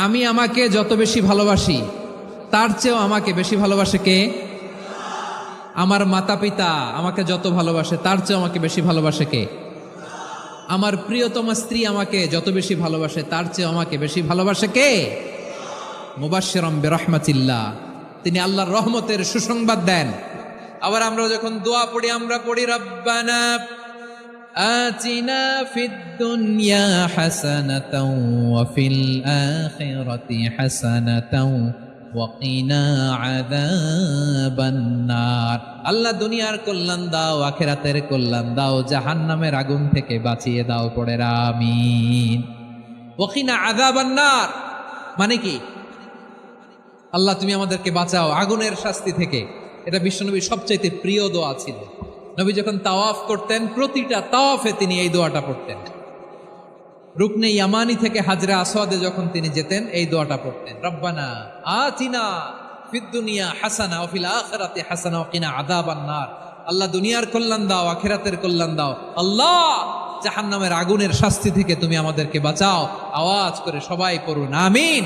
আমি আমাকে যত বেশি ভালোবাসি তার চেয়েও আমাকে বেশি ভালোবাসে কে? আমার মাতা পিতা আমাকে যত ভালোবাসে তার চেয়েও আমাকে বেশি ভালোবাসে কে? আমার প্রিয়তমা স্ত্রী আমাকে যত বেশি ভালোবাসে তার চেয়েও আমাকে বেশি ভালোবাসে কে? মুবাশশিরাম বিরহমাতিল্লাহ, তিনি আল্লাহর রহমতের সুসংবাদ দেন। আবার আমরা যখন দোয়া পড়ি আমরা পড়ি রব্বানা আতিনা ফিদ দুনিয়া হাসানাতাও ওয়া ফিল আখিরাতি হাসানাতাও ওয়া কিনা আযাবান নার। আল্লাহ দুনিয়ার কল্যাণ দাও, আখিরাতের কল্যাণ দাও, জাহান্নামের আগুন থেকে বাঁচিয়ে দাও, পড়ে আমিন। ওয়া কিনা আযাবান নার মানে কি? আল্লাহ তুমি আমাদেরকে বাঁচাও আগুনের শাস্তি থেকে। এটা বিশ্বনবীর সবচাইতে প্রিয় দোয়া ছিল। নবী যখন তাওয়াফ করতেন প্রতিটা তাওয়াফে তিনি এই দোয়াটা পড়তেন। রুকনে ইয়ামানি থেকে হাজরে আসওয়াদে যখন তিনি যেতেন এই দোয়াটা পড়তেন, রব্বানা আতিনা ফিদ দুনিয়া হাসানা ওয়া ফিল আখিরাতি হাসানা ওয়া কিনা আযাবান নার। আল্লাহ দুনিয়ার কল্যাণ দাও, আখিরাতের কল্যাণ দাও, আল্লাহ জাহান্নামের আগুনের শাস্তি থেকে তুমি আমাদেরকে বাঁচাও। আওয়াজ করে সবাই পড়ুন আমিন।